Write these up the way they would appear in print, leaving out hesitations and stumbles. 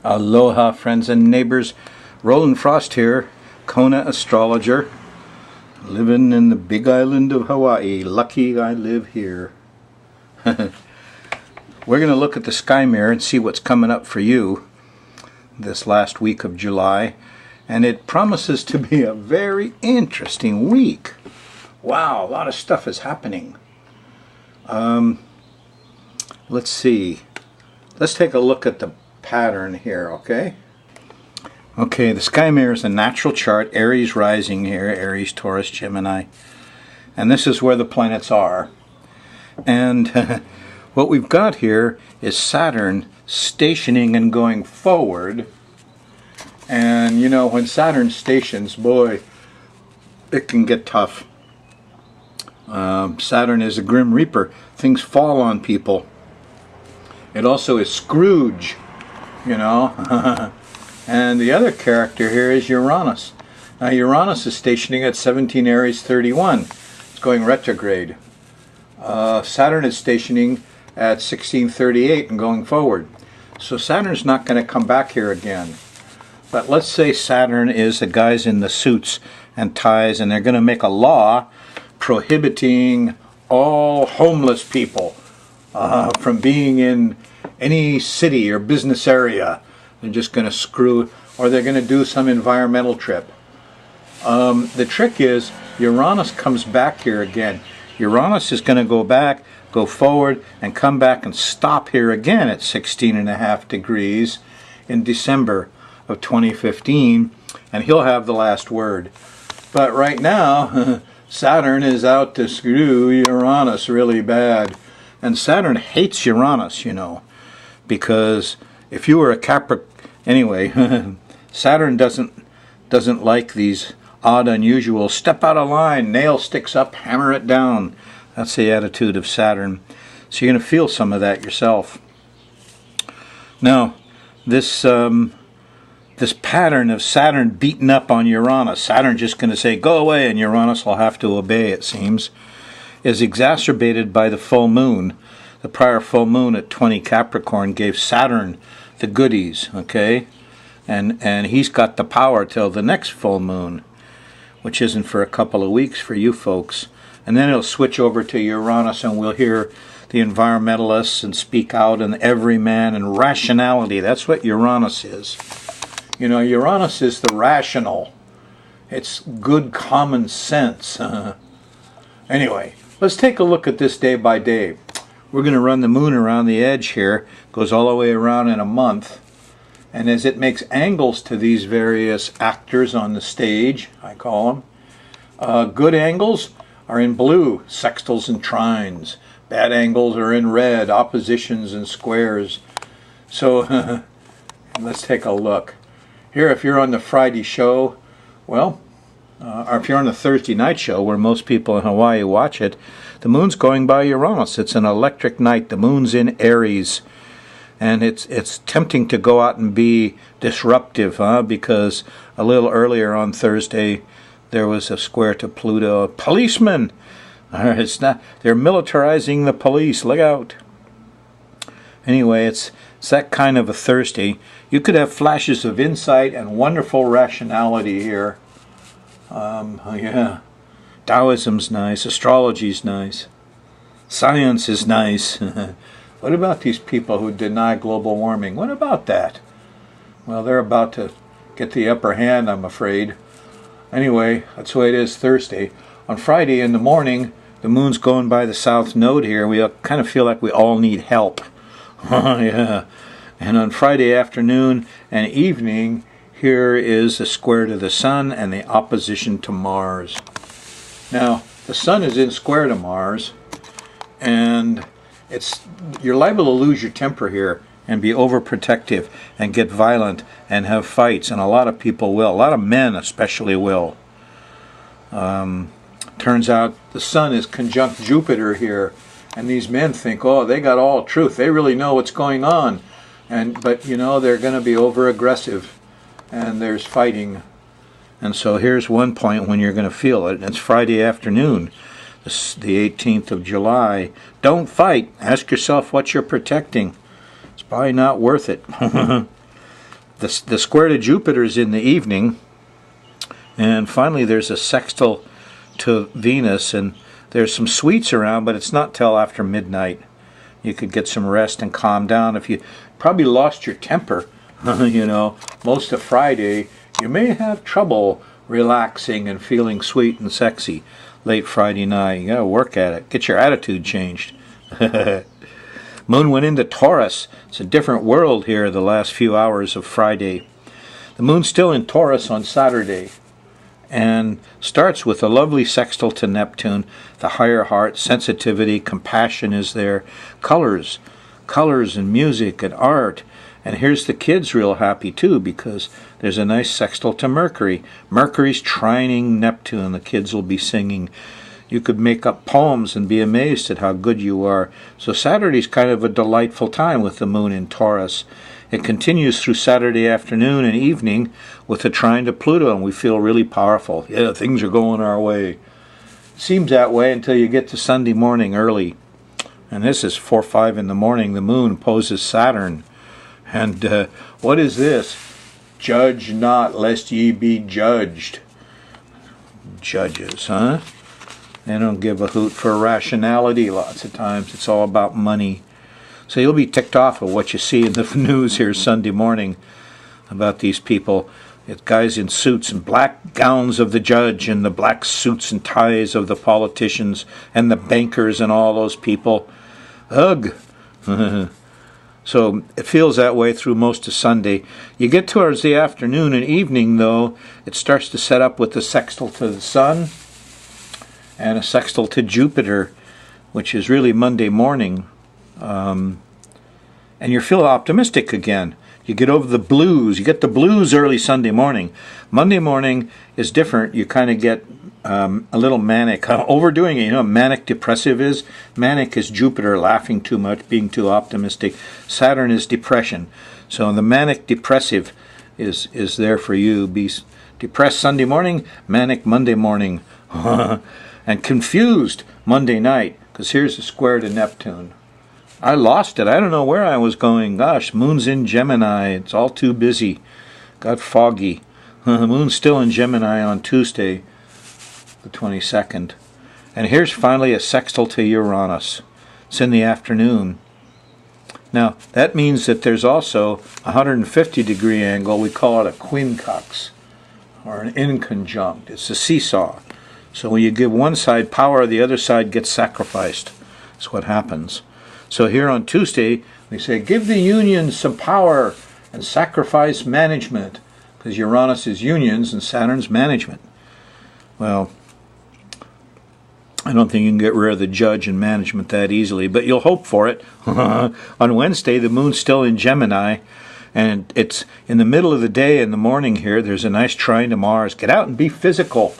Aloha, friends and neighbors. Roland Frost here, Kona astrologer, living in the big island of Hawaii. Lucky I live here. We're going to look at the sky mirror and see what's coming up for you this last week of July. And it promises to be a very interesting week. Wow, a lot of stuff is happening. Let's see. Let's take a look at the pattern here, okay? Okay, the sky mirror is a natural chart, Aries rising here, Aries, Taurus, Gemini. And this is where the planets are. And what we've got here is Saturn stationing and going forward. And you know, when Saturn stations, boy, it can get tough. Saturn is a grim reaper. Things fall on people. It also is Scrooge, you know. And the other character here is Uranus. Now Uranus is stationing at 17 Aries 31. It's going retrograde. Saturn is stationing at 1638 and going forward. So Saturn's not going to come back here again. But let's say Saturn is the guys in the suits and ties, and they're going to make a law prohibiting all homeless people from being in any city or business area. They're just going to screw, or they're going to do some environmental trip. The trick is Uranus comes back here again. Uranus is going to go back, go forward, and come back and stop here again at 16.5 degrees in December of 2015, and he'll have the last word. But right now, Saturn is out to screw Uranus really bad. And Saturn hates Uranus, you know, because if you were a Capricorn, anyway, Saturn doesn't like these odd, unusual, step out of line, nail sticks up, hammer it down. That's the attitude of Saturn. So you're going to feel some of that yourself. Now, this pattern of Saturn beating up on Uranus, Saturn just going to say, go away, and Uranus will have to obey, it seems, is exacerbated by the full moon. The prior full moon at 20 Capricorn gave Saturn the goodies, okay? And he's got the power till the next full moon, which isn't for a couple of weeks for you folks. And then it'll switch over to Uranus, and we'll hear the environmentalists and speak out, and everyman and rationality. That's what Uranus is. You know, Uranus is the rational. It's good common sense. Anyway, let's take a look at this day by day. We're going to run the moon around the edge here. Goes all the way around in a month. And as it makes angles to these various actors on the stage, I call them, good angles are in blue, sextiles and trines. Bad angles are in red, oppositions and squares. So let's take a look. Here, if you're on the Friday show, well, or if you're on the Thursday night show where most people in Hawaii watch it, the moon's going by Uranus. It's an electric night. The moon's in Aries. And it's tempting to go out and be disruptive, because a little earlier on Thursday there was a square to Pluto. Policemen! It's not, they're militarizing the police. Look out. Anyway, it's that kind of a Thursday. You could have flashes of insight and wonderful rationality here. Yeah. Taoism's nice. Astrology's nice. Science is nice. What about these people who deny global warming? What about that? Well, they're about to get the upper hand, I'm afraid. Anyway, that's the way it is Thursday. On Friday in the morning, the moon's going by the south node here. We kind of feel like we all need help. Yeah. And on Friday afternoon and evening, here is a square to the sun and the opposition to Mars. Now, the sun is in square to Mars, and you're liable to lose your temper here and be overprotective and get violent and have fights, and a lot of people will. A lot of men especially will. Turns out the sun is conjunct Jupiter here, and these men think, oh, they got all truth. They really know what's going on. But, you know, they're going to be over-aggressive, and there's fighting. And so here's one point when you're going to feel it, and it's Friday afternoon, the 18th of July. Don't fight. Ask yourself what you're protecting. It's probably not worth it. The square to Jupiter is in the evening, and finally there's a sextile to Venus, and there's some sweets around, but it's not till after midnight. You could get some rest and calm down. If you probably lost your temper, most of Friday, you may have trouble relaxing and feeling sweet and sexy late Friday night. You gotta work at it. Get your attitude changed. Moon went into Taurus. It's a different world here the last few hours of Friday. The moon's still in Taurus on Saturday, and starts with a lovely sextile to Neptune. The higher heart, sensitivity, compassion is there. Colors and music and art. And here's the kids real happy too, because there's a nice sextile to Mercury. Mercury's trining Neptune. The kids will be singing. You could make up poems and be amazed at how good you are. So Saturday's kind of a delightful time with the moon in Taurus. It continues through Saturday afternoon and evening with a trine to Pluto, and we feel really powerful. Yeah, things are going our way. Seems that way until you get to Sunday morning early. And this is 4 or 5 in the morning. The moon opposes Saturn. And what is this? Judge not, lest ye be judged. Judges, huh? They don't give a hoot for rationality lots of times. It's all about money. So you'll be ticked off of what you see in the news here Sunday morning about these people. It's guys in suits and black gowns of the judge and the black suits and ties of the politicians and the bankers and all those people. Ugh. So it feels that way through most of Sunday. You get towards the afternoon and evening, though, it starts to set up with the sextile to the sun and a sextile to Jupiter, which is really Monday morning. And you feel optimistic again. You get over the blues. You get the blues early Sunday morning. Monday morning is different. You kind of get a little manic. Overdoing it. You know what manic depressive is? Manic is Jupiter laughing too much, being too optimistic. Saturn is depression. So the manic depressive is there for you. Be depressed Sunday morning, manic Monday morning. And confused Monday night, because here's the square to Neptune. I lost it. I don't know where I was going. Gosh, moon's in Gemini. It's all too busy. Got foggy. The moon's still in Gemini on Tuesday, the 22nd. And here's finally a sextile to Uranus. It's in the afternoon. Now, that means that there's also a 150-degree angle. We call it a quincunx, or an inconjunct. It's a seesaw. So when you give one side power, the other side gets sacrificed. That's what happens. So here on Tuesday, we say, give the unions some power and sacrifice management, because Uranus is unions and Saturn's management. Well, I don't think you can get rid of the judge and management that easily, but you'll hope for it. On Wednesday, the moon's still in Gemini, and it's in the middle of the day in the morning here. There's a nice trine to Mars. Get out and be physical.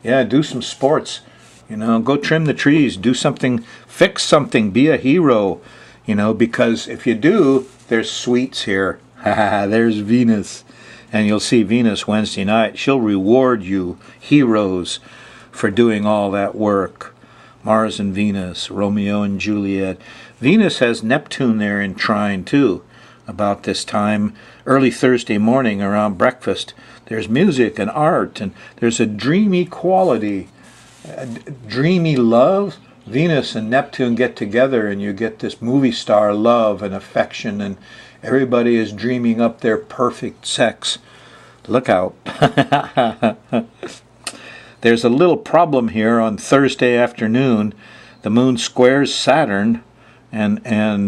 Yeah, do some sports. Go trim the trees, do something, fix something, be a hero, because if you do, there's sweets here. There's Venus. And you'll see Venus Wednesday night. She'll reward you, heroes, for doing all that work. Mars and Venus, Romeo and Juliet. Venus has Neptune there in trine, too, about this time, early Thursday morning around breakfast. There's music and art, and there's a dreamy quality, a dreamy love. Venus and Neptune get together, and you get this movie star love and affection, and everybody is dreaming up their perfect sex. Look out. There's a little problem here on Thursday afternoon. The moon squares Saturn, and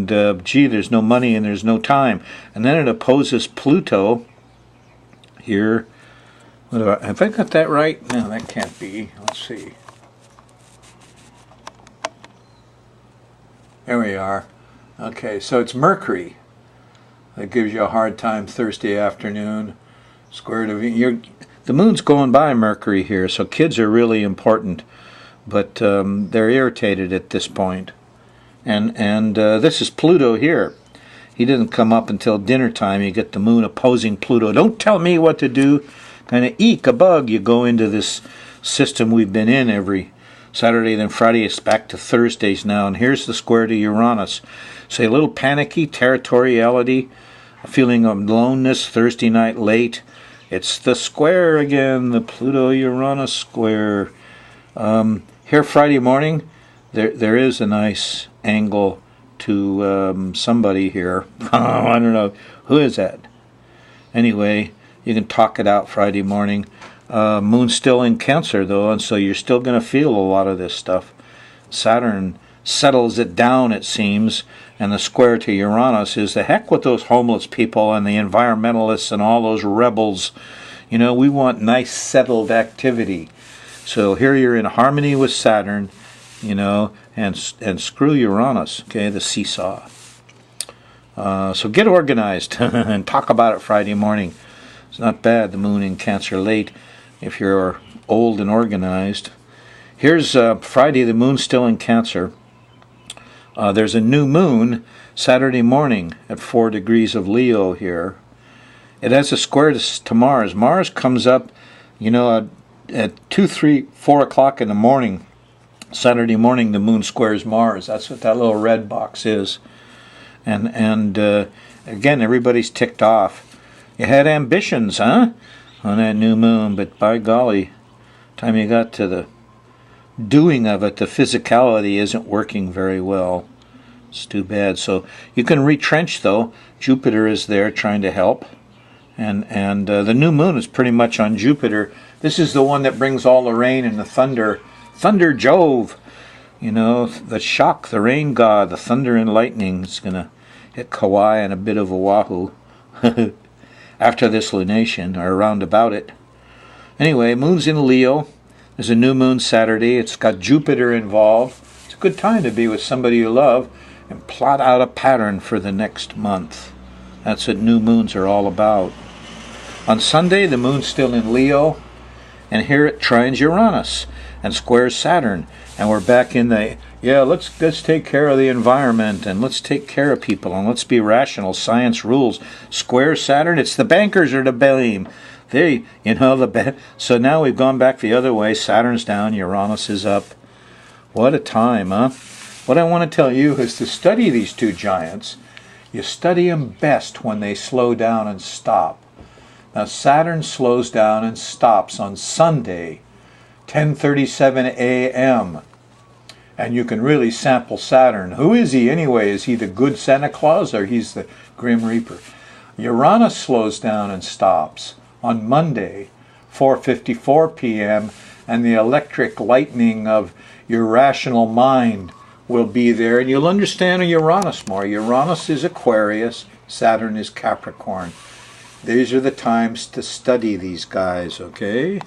there's no money and there's no time. And then it opposes Pluto here. Have I got that right? No, that can't be. Let's see. There we are. Okay, so it's Mercury that gives you a hard time Thursday afternoon. Square to the moon's going by Mercury here, so kids are really important, but they're irritated at this point. And this is Pluto here. He didn't come up until dinner time. You get the moon opposing Pluto. Don't tell me what to do. Kind of eek a bug. You go into this system we've been in every Saturday, then Friday. It's back to Thursdays now. And here's the square to Uranus. So a little panicky, territoriality, A feeling of aloneness, Thursday night late. It's the square again, the Pluto-Uranus square. Here Friday morning, there is a nice angle to somebody here. I don't know. Who is that? Anyway, you can talk it out Friday morning. Moon's still in Cancer, though, and so you're still going to feel a lot of this stuff. Saturn settles it down, it seems, and the square to Uranus is the heck with those homeless people and the environmentalists and all those rebels. You know, we want nice settled activity. So here you're in harmony with Saturn, you know, and screw Uranus, okay, the seesaw. So get organized and talk about it Friday morning. It's not bad, the moon in Cancer late, if you're old and organized. Here's Friday, the moon's still in Cancer. There's a new moon Saturday morning at 4 degrees of Leo here. It has a square to Mars. Mars comes up, you know, at 2, 3, 4 o'clock in the morning. Saturday morning, the moon squares Mars. That's what that little red box is. And again, everybody's ticked off. You had ambitions, huh, on that new moon, but by golly, time you got to the doing of it, the physicality isn't working very well. It's too bad. So you can retrench, though. Jupiter is there trying to help, and the new moon is pretty much on Jupiter. This is the one that brings all the rain and the thunder. Thunder Jove, you know, the shock, the rain god, the thunder and lightning is going to hit Kauai and a bit of Oahu after this lunation, or around about it. Anyway, moon's in Leo. There's a new moon Saturday. It's got Jupiter involved. It's a good time to be with somebody you love and plot out a pattern for the next month. That's what new moons are all about. On Sunday, the moon's still in Leo, and here it trines Uranus and squares Saturn. And we're back in the, let's take care of the environment, and let's take care of people, and let's be rational. Science rules. Square Saturn, it's the bankers are to blame. So now we've gone back the other way. Saturn's down, Uranus is up. What a time, huh? What I want to tell you is to study these two giants. You study them best when they slow down and stop. Now Saturn slows down and stops on Sunday, 10:37 a.m. And you can really sample Saturn. Who is he anyway? Is he the good Santa Claus, or he's the Grim Reaper? Uranus slows down and stops on Monday, 4:54 p.m., and the electric lightning of your rational mind will be there, and you'll understand Uranus more. Uranus is Aquarius, Saturn is Capricorn. These are the times to study these guys, okay?